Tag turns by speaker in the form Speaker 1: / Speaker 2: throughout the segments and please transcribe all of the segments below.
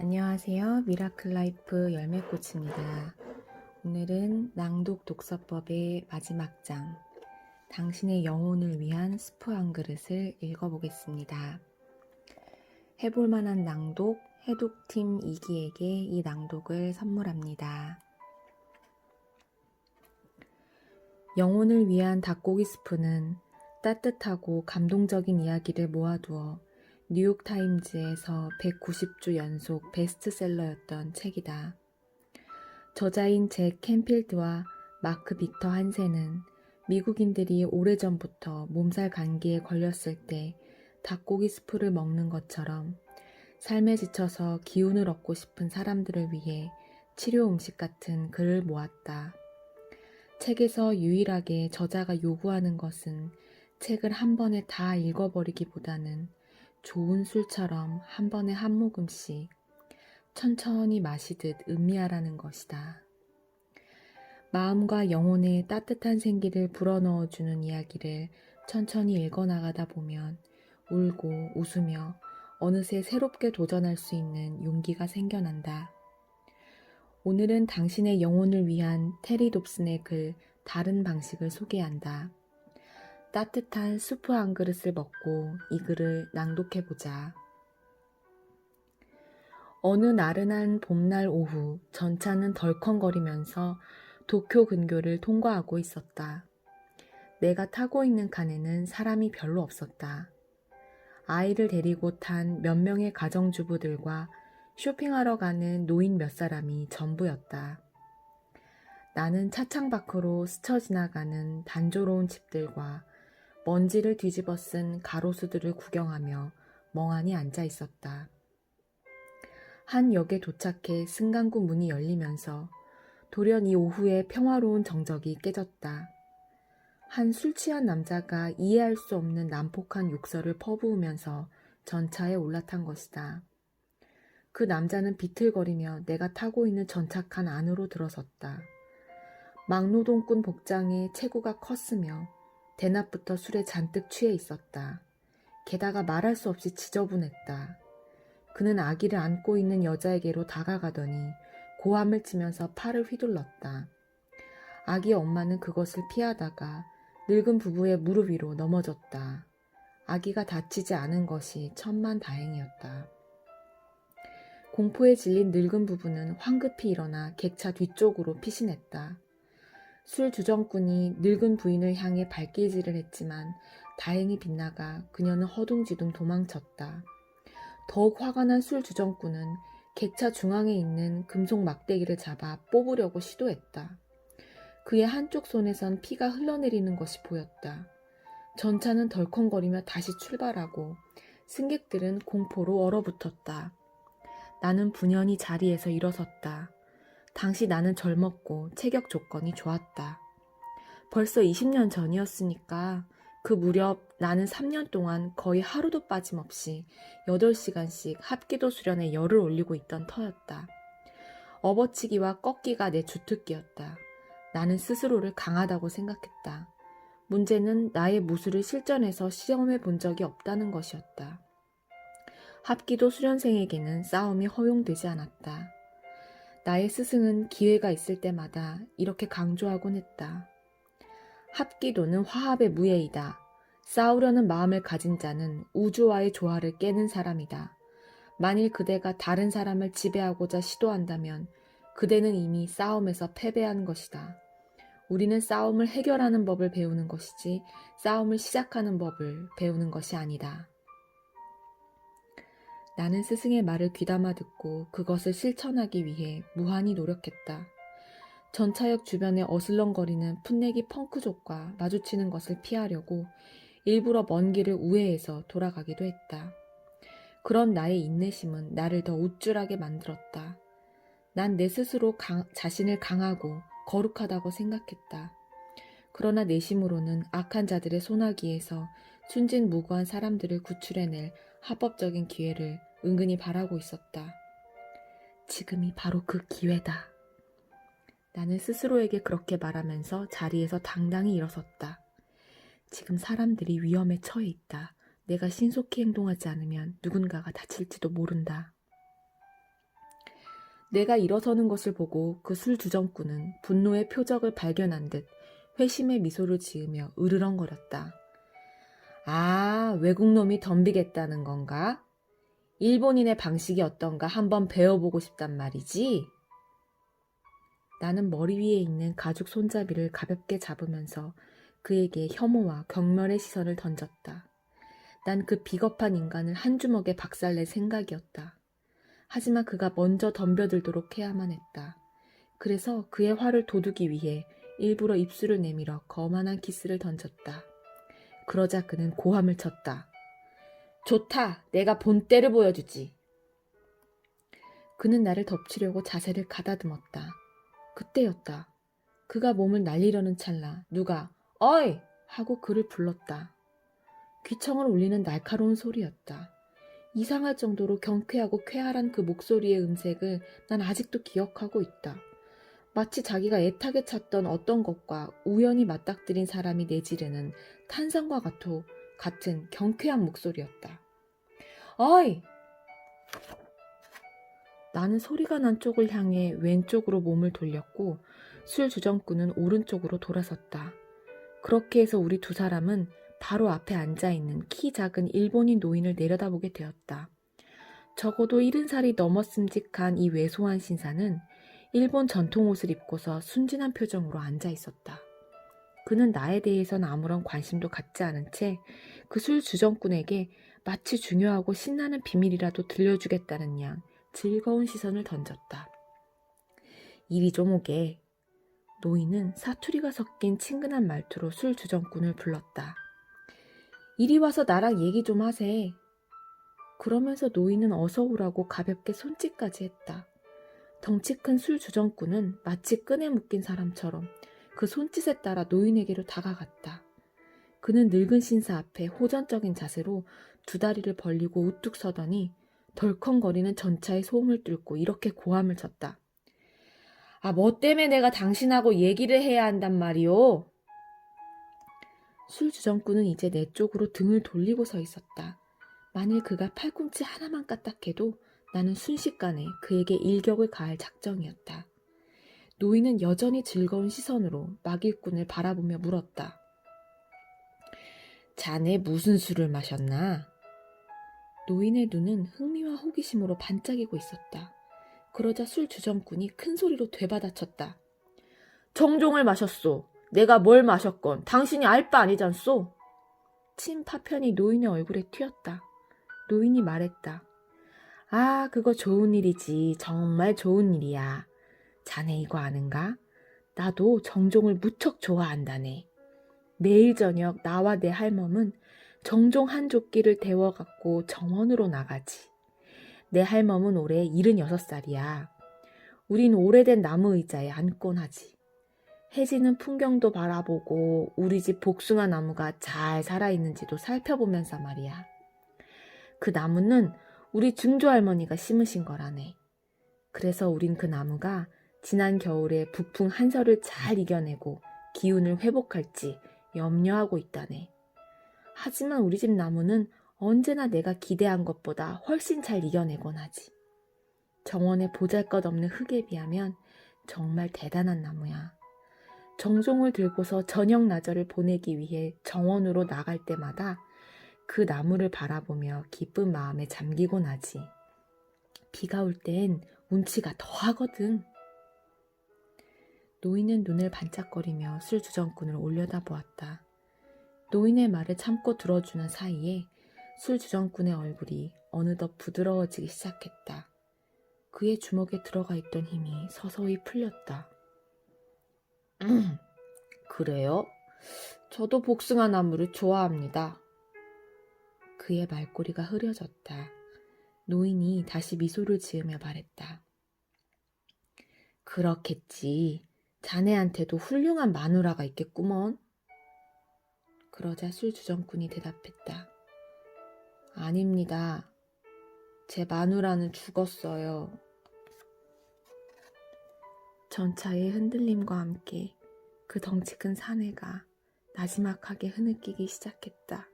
Speaker 1: 안녕하세요. 미라클 라이프 열매꽃입니다. 오늘은 낭독 독서법의 마지막 장, 당신의 영혼을 위한 스프 한 그릇을 읽어보겠습니다. 해볼 만한 낭독, 해독팀 이기에게 이 낭독을 선물합니다. 영혼을 위한 닭고기 스프는 따뜻하고 감동적인 이야기를 모아두어 뉴욕타임즈에서 190주 연속 베스트셀러였던 책이다. 저자인 잭 캔필드와 마크 빅터 한센은 미국인들이 오래전부터 몸살 감기에 걸렸을 때 닭고기 스프를 먹는 것처럼 삶에 지쳐서 기운을 얻고 싶은 사람들을 위해 치료 음식 같은 글을 모았다. 책에서 유일하게 저자가 요구하는 것은 책을 한 번에 다 읽어버리기보다는 좋은 술처럼 한 번에 한 모금씩 천천히 마시듯 음미하라는 것이다. 마음과 영혼에 따뜻한 생기를 불어넣어주는 이야기를 천천히 읽어나가다 보면 울고 웃으며 어느새 새롭게 도전할 수 있는 용기가 생겨난다. 오늘은 당신의 영혼을 위한 테리 돕슨의 글 다른 방식을 소개한다. 따뜻한 수프 한 그릇을 먹고 이 글을 낭독해보자. 어느 나른한 봄날 오후 전차는 덜컹거리면서 도쿄 근교를 통과하고 있었다. 내가 타고 있는 칸에는 사람이 별로 없었다. 아이를 데리고 탄 몇 명의 가정주부들과 쇼핑하러 가는 노인 몇 사람이 전부였다. 나는 차창 밖으로 스쳐 지나가는 단조로운 집들과 먼지를 뒤집어 쓴 가로수들을 구경하며 멍하니 앉아 있었다. 한 역에 도착해 승강구 문이 열리면서 돌연 이 오후의 평화로운 정적이 깨졌다. 한 술 취한 남자가 이해할 수 없는 난폭한 욕설을 퍼부으면서 전차에 올라탄 것이다. 그 남자는 비틀거리며 내가 타고 있는 전차칸 안으로 들어섰다. 막노동꾼 복장에 체구가 컸으며 대낮부터 술에 잔뜩 취해 있었다. 게다가 말할 수 없이 지저분했다. 그는 아기를 안고 있는 여자에게로 다가가더니 고함을 치면서 팔을 휘둘렀다. 아기의 엄마는 그것을 피하다가 늙은 부부의 무릎 위로 넘어졌다. 아기가 다치지 않은 것이 천만다행이었다. 공포에 질린 늙은 부부는 황급히 일어나 객차 뒤쪽으로 피신했다. 술 주정꾼이 늙은 부인을 향해 발길질을 했지만 다행히 빗나가 그녀는 허둥지둥 도망쳤다. 더욱 화가 난 술 주정꾼은 객차 중앙에 있는 금속 막대기를 잡아 뽑으려고 시도했다. 그의 한쪽 손에선 피가 흘러내리는 것이 보였다. 전차는 덜컹거리며 다시 출발하고 승객들은 공포로 얼어붙었다. 나는 분연히 자리에서 일어섰다. 당시 나는 젊었고 체격 조건이 좋았다. 벌써 20년 전이었으니까 그 무렵 나는 3년 동안 거의 하루도 빠짐없이 8시간씩 합기도 수련에 열을 올리고 있던 터였다. 업어치기와 꺾기가 내 주특기였다. 나는 스스로를 강하다고 생각했다. 문제는 나의 무술을 실전에서 시험해 본 적이 없다는 것이었다. 합기도 수련생에게는 싸움이 허용되지 않았다. 나의 스승은 기회가 있을 때마다 이렇게 강조하곤 했다. 합기도는 화합의 무예이다. 싸우려는 마음을 가진 자는 우주와의 조화를 깨는 사람이다. 만일 그대가 다른 사람을 지배하고자 시도한다면 그대는 이미 싸움에서 패배한 것이다. 우리는 싸움을 해결하는 법을 배우는 것이지 싸움을 시작하는 법을 배우는 것이 아니다. 나는 스승의 말을 귀담아 듣고 그것을 실천하기 위해 무한히 노력했다. 전차역 주변에 어슬렁거리는 풋내기 펑크족과 마주치는 것을 피하려고 일부러 먼 길을 우회해서 돌아가기도 했다. 그런 나의 인내심은 나를 더 우쭐하게 만들었다. 난 내 스스로 자신을 강하고 거룩하다고 생각했다. 그러나 내심으로는 악한 자들의 소나기에서 순진무구한 사람들을 구출해낼 합법적인 기회를 은근히 바라고 있었다. 지금이 바로 그 기회다. 나는 스스로에게 그렇게 말하면서 자리에서 당당히 일어섰다. 지금 사람들이 위험에 처해 있다. 내가 신속히 행동하지 않으면 누군가가 다칠지도 모른다. 내가 일어서는 것을 보고 그 술주정꾼은 분노의 표적을 발견한 듯 회심의 미소를 지으며 으르렁거렸다. 아, 외국놈이 덤비겠다는 건가? 일본인의 방식이 어떤가 한번 배워보고 싶단 말이지? 나는 머리 위에 있는 가죽 손잡이를 가볍게 잡으면서 그에게 혐오와 경멸의 시선을 던졌다. 난 그 비겁한 인간을 한 주먹에 박살낼 생각이었다. 하지만 그가 먼저 덤벼들도록 해야만 했다. 그래서 그의 화를 돋우기 위해 일부러 입술을 내밀어 거만한 키스를 던졌다. 그러자 그는 고함을 쳤다. 좋다, 내가 본때를 보여주지. 그는 나를 덮치려고 자세를 가다듬었다. 그때였다. 그가 몸을 날리려는 찰나 누가 어이! 하고 그를 불렀다. 귀청을 울리는 날카로운 소리였다. 이상할 정도로 경쾌하고 쾌활한 그 목소리의 음색을 난 아직도 기억하고 있다. 마치 자기가 애타게 찾던 어떤 것과 우연히 맞닥뜨린 사람이 내지르는 탄성과 같은 경쾌한 목소리였다. 어이! 나는 소리가 난 쪽을 향해 왼쪽으로 몸을 돌렸고 술주정꾼은 오른쪽으로 돌아섰다. 그렇게 해서 우리 두 사람은 바로 앞에 앉아있는 키 작은 일본인 노인을 내려다보게 되었다. 적어도 70살이 넘었음직한 이 왜소한 신사는 일본 전통 옷을 입고서 순진한 표정으로 앉아있었다. 그는 나에 대해선 아무런 관심도 갖지 않은 채 그 술주정꾼에게 마치 중요하고 신나는 비밀이라도 들려주겠다는 양 즐거운 시선을 던졌다. 이리 좀 오게. 노인은 사투리가 섞인 친근한 말투로 술주정꾼을 불렀다. 이리 와서 나랑 얘기 좀 하세. 그러면서 노인은 어서 오라고 가볍게 손짓까지 했다. 덩치 큰 술주정꾼은 마치 끈에 묶인 사람처럼 그 손짓에 따라 노인에게로 다가갔다. 그는 늙은 신사 앞에 호전적인 자세로 두 다리를 벌리고 우뚝 서더니 덜컹거리는 전차의 소음을 뚫고 이렇게 고함을 쳤다. 아, 뭐 때문에 내가 당신하고 얘기를 해야 한단 말이오? 술주정꾼은 이제 내 쪽으로 등을 돌리고 서 있었다. 만일 그가 팔꿈치 하나만 까딱해도 나는 순식간에 그에게 일격을 가할 작정이었다. 노인은 여전히 즐거운 시선으로 막일꾼을 바라보며 물었다. 자네 무슨 술을 마셨나? 노인의 눈은 흥미와 호기심으로 반짝이고 있었다. 그러자 술주정꾼이 큰 소리로 되받아쳤다. 정종을 마셨소. 내가 뭘 마셨건 당신이 알 바 아니잖소. 침 파편이 노인의 얼굴에 튀었다. 노인이 말했다. 아, 그거 좋은 일이지. 정말 좋은 일이야. 자네 이거 아는가? 나도 정종을 무척 좋아한다네. 매일 저녁 나와 내 할멈은 정종 한 조끼를 데워갖고 정원으로 나가지. 내 할멈은 올해 76살이야. 우린 오래된 나무 의자에 앉곤 하지. 해지는 풍경도 바라보고 우리 집 복숭아 나무가 잘 살아있는지도 살펴보면서 말이야. 그 나무는 우리 증조할머니가 심으신 거라네. 그래서 우린 그 나무가 지난 겨울에 북풍 한설을 잘 이겨내고 기운을 회복할지 염려하고 있다네. 하지만 우리 집 나무는 언제나 내가 기대한 것보다 훨씬 잘 이겨내곤 하지. 정원의 보잘것없는 흙에 비하면 정말 대단한 나무야. 정종을 들고서 저녁 나절을 보내기 위해 정원으로 나갈 때마다 그 나무를 바라보며 기쁜 마음에 잠기곤 하지. 비가 올 땐 운치가 더하거든. 노인은 눈을 반짝거리며 술주정꾼을 올려다보았다. 노인의 말을 참고 들어주는 사이에 술주정꾼의 얼굴이 어느덧 부드러워지기 시작했다. 그의 주먹에 들어가 있던 힘이 서서히 풀렸다. 그래요? 저도 복숭아 나무를 좋아합니다. 그의 말꼬리가 흐려졌다. 노인이 다시 미소를 지으며 말했다. 그렇겠지. 자네한테도 훌륭한 마누라가 있겠구먼. 그러자 술주정꾼이 대답했다. 아닙니다. 제 마누라는 죽었어요. 전차의 흔들림과 함께 그 덩치 큰 사내가 나지막하게 흐느끼기 시작했다.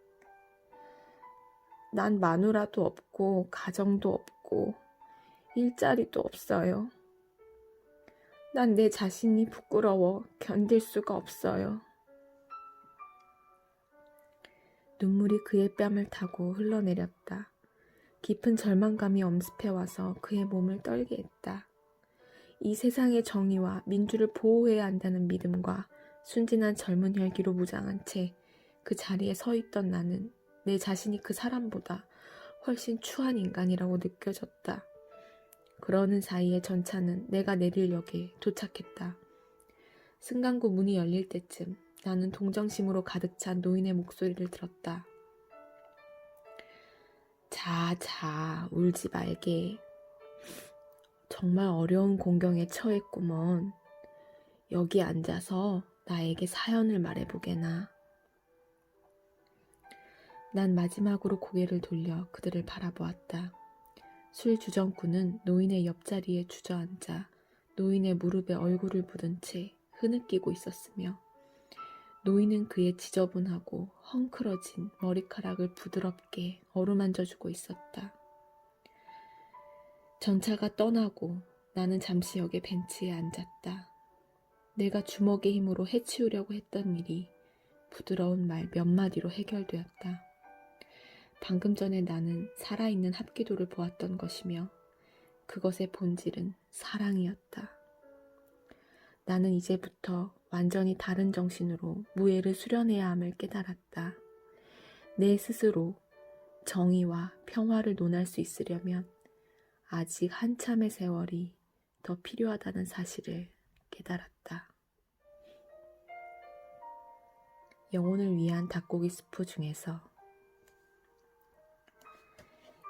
Speaker 1: 난 마누라도 없고 가정도 없고 일자리도 없어요. 난 내 자신이 부끄러워 견딜 수가 없어요. 눈물이 그의 뺨을 타고 흘러내렸다. 깊은 절망감이 엄습해와서 그의 몸을 떨게 했다. 이 세상의 정의와 민주를 보호해야 한다는 믿음과 순진한 젊은 혈기로 무장한 채 그 자리에 서 있던 나는 내 자신이 그 사람보다 훨씬 추한 인간이라고 느껴졌다. 그러는 사이에 전차는 내가 내릴 역에 도착했다. 승강구 문이 열릴 때쯤 나는 동정심으로 가득 찬 노인의 목소리를 들었다. 자, 울지 말게. 정말 어려운 공경에 처했구먼. 여기 앉아서 나에게 사연을 말해보게나. 난 마지막으로 고개를 돌려 그들을 바라보았다. 술 주정꾼은 노인의 옆자리에 주저앉아 노인의 무릎에 얼굴을 묻은 채 흐느끼고 있었으며 노인은 그의 지저분하고 헝클어진 머리카락을 부드럽게 어루만져주고 있었다. 전차가 떠나고 나는 잠시 역의 벤치에 앉았다. 내가 주먹의 힘으로 해치우려고 했던 일이 부드러운 말 몇 마디로 해결되었다. 방금 전에 나는 살아있는 합기도를 보았던 것이며 그것의 본질은 사랑이었다. 나는 이제부터 완전히 다른 정신으로 무예를 수련해야 함을 깨달았다. 내 스스로 정의와 평화를 논할 수 있으려면 아직 한참의 세월이 더 필요하다는 사실을 깨달았다. 영혼을 위한 닭고기 스프 중에서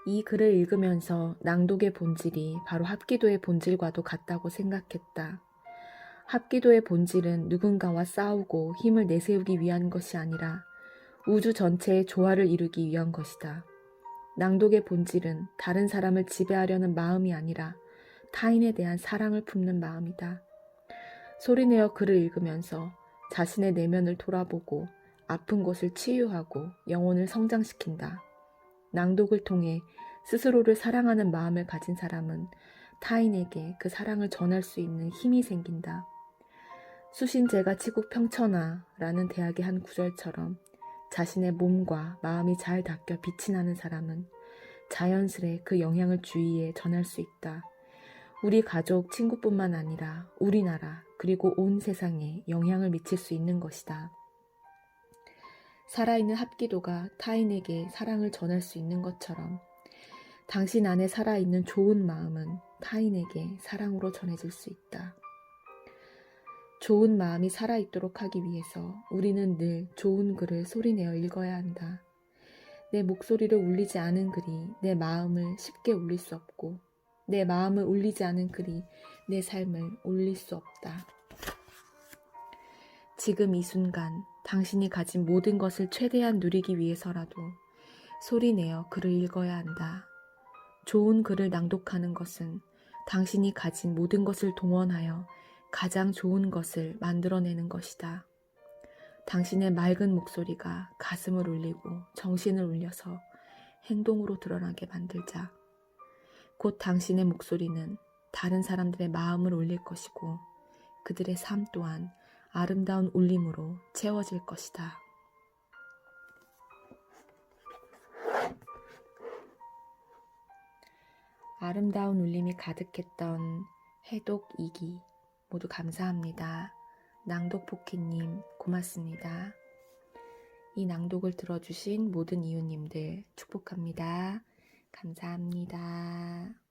Speaker 1: 이 글을 읽으면서 낭독의 본질이 바로 합기도의 본질과도 같다고 생각했다. 합기도의 본질은 누군가와 싸우고 힘을 내세우기 위한 것이 아니라 우주 전체의 조화를 이루기 위한 것이다. 낭독의 본질은 다른 사람을 지배하려는 마음이 아니라 타인에 대한 사랑을 품는 마음이다. 소리내어 글을 읽으면서 자신의 내면을 돌아보고 아픈 곳을 치유하고 영혼을 성장시킨다. 낭독을 통해 스스로를 사랑하는 마음을 가진 사람은 타인에게 그 사랑을 전할 수 있는 힘이 생긴다. 수신제가 치국 평천하 라는 대학의 한 구절처럼 자신의 몸과 마음이 잘 닦여 빛이 나는 사람은 자연스레 그 영향을 주위에 전할 수 있다. 우리 가족, 친구뿐만 아니라 우리나라 그리고 온 세상에 영향을 미칠 수 있는 것이다. 살아있는 합기도가 타인에게 사랑을 전할 수 있는 것처럼 당신 안에 살아있는 좋은 마음은 타인에게 사랑으로 전해질 수 있다. 좋은 마음이 살아있도록 하기 위해서 우리는 늘 좋은 글을 소리내어 읽어야 한다. 내 목소리를 울리지 않은 글이 내 마음을 쉽게 울릴 수 없고 내 마음을 울리지 않은 글이 내 삶을 울릴 수 없다. 지금 이 순간 당신이 가진 모든 것을 최대한 누리기 위해서라도 소리내어 글을 읽어야 한다. 좋은 글을 낭독하는 것은 당신이 가진 모든 것을 동원하여 가장 좋은 것을 만들어내는 것이다. 당신의 맑은 목소리가 가슴을 울리고 정신을 울려서 행동으로 드러나게 만들자. 곧 당신의 목소리는 다른 사람들의 마음을 울릴 것이고 그들의 삶 또한 아름다운 울림으로 채워질 것이다. 아름다운 울림이 가득했던 해독 2기 모두 감사합니다. 낭독포키님 고맙습니다. 이 낭독을 들어주신 모든 이웃님들 축복합니다. 감사합니다.